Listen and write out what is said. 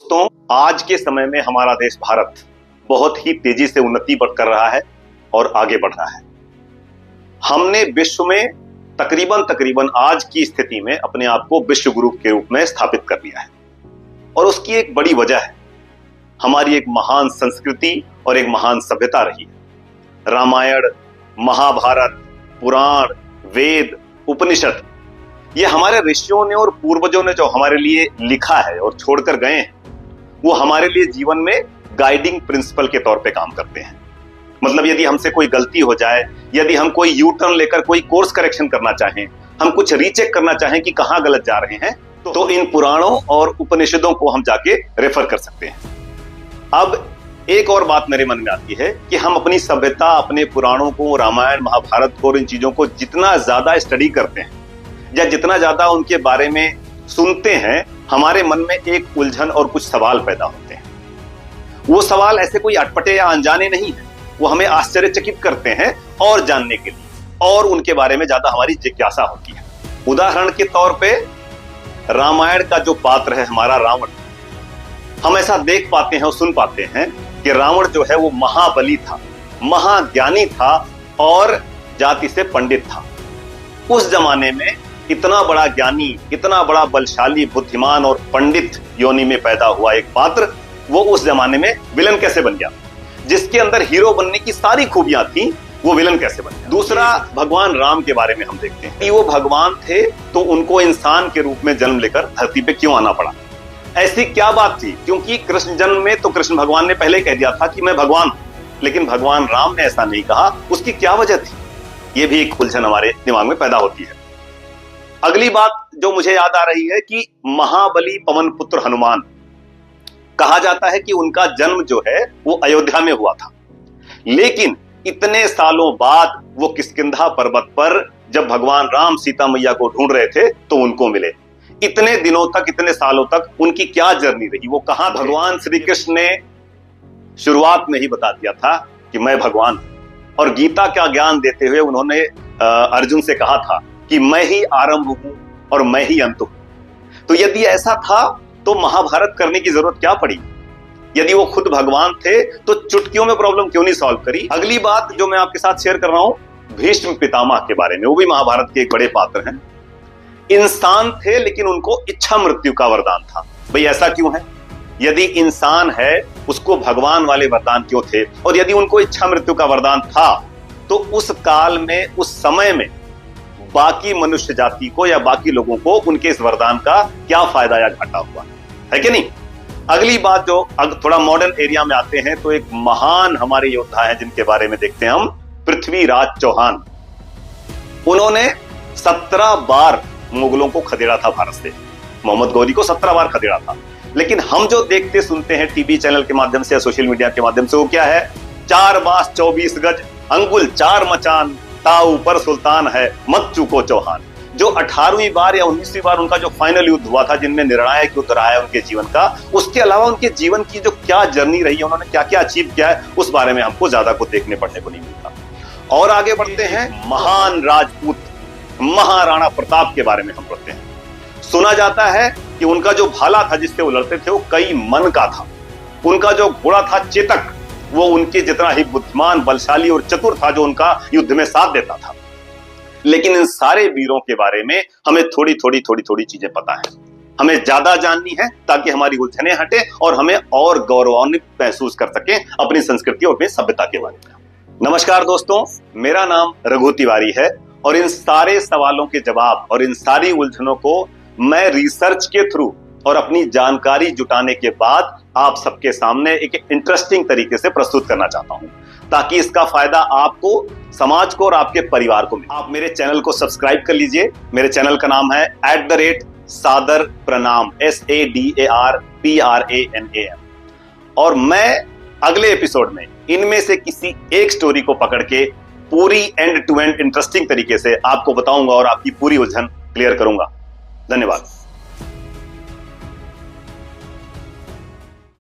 तो आज के समय में हमारा देश भारत बहुत ही तेजी से उन्नति कर रहा है और आगे बढ़ रहा है। हमने विश्व में तकरीबन आज की स्थिति में अपने आप को विश्व गुरु के रूप में स्थापित कर लिया है और उसकी एक बड़ी वजह है हमारी एक महान संस्कृति और एक महान सभ्यता रही है। रामायण, महाभारत, पुराण, वेद, उपनिषद, ये हमारे ऋषियों ने और पूर्वजों ने जो हमारे लिए लिखा है और छोड़कर गए हैं, वो हमारे लिए जीवन में गाइडिंग प्रिंसिपल के तौर पे काम करते हैं। मतलब यदि हमसे कोई गलती हो जाए, यदि हम कोई यू टर्न लेकर कोई कोर्स करेक्शन करना चाहें, हम कुछ रीचेक करना चाहें कि कहां गलत जा रहे हैं, तो इन पुराणों और उपनिषदों को हम जाके रेफर कर सकते हैं। अब एक और बात मेरे मन में आती है कि हम अपनी सभ्यता, अपने पुराणों को, रामायण, महाभारत को और इन चीजों को जितना ज्यादा स्टडी करते हैं या जितना ज्यादा उनके बारे में सुनते हैं, हमारे मन में एक उलझन और कुछ सवाल पैदा होते हैं। वो सवाल ऐसे कोई अटपटे या अनजाने नहीं है, वो हमें आश्चर्यचकित करते हैं और जानने के लिए, और उनके बारे में ज्यादा हमारी जिज्ञासा होती है। उदाहरण के तौर पे रामायण का जो पात्र है हमारा रावण, हम ऐसा देख पाते हैं और सुन पाते हैं कि रावण जो है वो महाबली था, महाज्ञानी था और जाति से पंडित था। उस जमाने में इतना बड़ा ज्ञानी, इतना बड़ा बलशाली, बुद्धिमान और पंडित योनि में पैदा हुआ एक पात्र, वो उस जमाने में विलन कैसे बन गया? जिसके अंदर हीरो बनने की सारी खूबियां थी, वो विलन कैसे बन गया? दूसरा, भगवान राम के बारे में हम देखते हैं कि वो भगवान थे तो उनको इंसान के रूप में जन्म लेकर धरती पे क्यों आना पड़ा? ऐसी क्या बात थी? क्योंकि कृष्ण जन्म में तो कृष्ण भगवान ने पहले कह दिया था कि मैं भगवान हूं, लेकिन भगवान राम ने ऐसा नहीं कहा। उसकी क्या वजह थी? ये भी एक उलझन हमारे दिमाग में पैदा होती है। अगली बात जो मुझे याद आ रही है कि महाबली पवन पुत्र हनुमान, कहा जाता है कि उनका जन्म जो है वो अयोध्या में हुआ था, लेकिन इतने सालों बाद वो किष्किंधा पर्वत पर जब भगवान राम सीता मैया को ढूंढ रहे थे तो उनको मिले। इतने दिनों तक, इतने सालों तक उनकी क्या जर्नी रही, वो कहां? भगवान श्री कृष्ण ने शुरुआत में ही बता दिया था कि मैं भगवान, और गीता का ज्ञान देते हुए उन्होंने अर्जुन से कहा था कि मैं ही आरंभ हूं और मैं ही अंत हूं। तो यदि ऐसा था तो महाभारत करने की जरूरत क्या पड़ी? यदि वो खुद भगवान थे तो चुटकियों में प्रॉब्लम क्यों नहीं सॉल्व करी? अगली बात जो मैं आपके साथ शेयर कर रहा हूं, भीष्म पितामह के बारे में, वो भी महाभारत के एक बड़े पात्र हैं। इंसान थे लेकिन उनको इच्छा मृत्यु का वरदान था। भाई ऐसा क्यों है? यदि इंसान है उसको भगवान वाले वरदान क्यों थे? और यदि उनको इच्छा मृत्यु का वरदान था तो उस काल में, उस समय में बाकी मनुष्य जाति को या बाकी लोगों को उनके इस वरदान का क्या फायदा या घाटा हुआ, है कि नहीं? अगली बात जो थोड़ा मॉडर्न एरिया में आते हैं तो एक महान हमारे योद्धा हैं जिनके बारे में देखते हैं हम, पृथ्वीराज चौहान। उन्होंने 17 बार मुगलों को खदेड़ा था भारत से। मोहम्मद गौरी को 17 बार खदेड़ा था, लेकिन हम जो देखते सुनते हैं टीवी चैनल के माध्यम से या सोशल मीडिया के माध्यम से, वो क्या है? 4 बास 24 गज, अंगुल 4 मचान, ताऊ पर सुल्तान है, मत चूको चौहान। जो 18वीं बार या 19वीं बार उनका जो फाइनल युद्ध हुआ था, जिनमें निर्णायक युद्ध रहा है उनके जीवन का, उसके अलावा उनके जीवन की जो क्या जर्नी रही है, उन्होंने क्या क्या अचीव किया है, उस बारे में हमको ज्यादा कुछ देखने पढ़ने को नहीं मिलता। और आगे बढ़ते हैं, महान राजपूत महाराणा प्रताप के बारे में हम पढ़ते हैं। सुना जाता है कि उनका जो भाला था जिससे वो लड़ते थे वो कई मन का था। उनका जो घोड़ा था चेतक, वो उनके जितना ही बुद्धिमान, बलशाली और चतुर था, जो उनका युद्ध में साथ देता था। लेकिन इन सारे वीरों के बारे में हमें थोड़ी थोड़ी चीजें पता है, हमें ज्यादा जाननी है ताकि हमारी उलझनें हटे और हमें और गौरवान्वित महसूस कर सकें अपनी संस्कृति और अपनी सभ्यता के बारे में। नमस्कार दोस्तों, मेरा नाम रघु तिवारी है और इन सारे सवालों के जवाब और इन सारी उलझनों को मैं रिसर्च के थ्रू और अपनी जानकारी जुटाने के बाद आप सबके सामने एक इंटरेस्टिंग तरीके से प्रस्तुत करना चाहता हूं, ताकि इसका फायदा आपको, समाज को और आपके परिवार को मिले। आप मेरे चैनल को सब्सक्राइब कर लीजिए। मेरे चैनल का नाम है @सादर प्रणाम, SADARPRANAM। और मैं अगले एपिसोड में इनमें से किसी एक स्टोरी को पकड़ के पूरी एंड टू एंड इंटरेस्टिंग तरीके से आपको बताऊंगा और आपकी पूरी उलझन क्लियर करूंगा। धन्यवाद।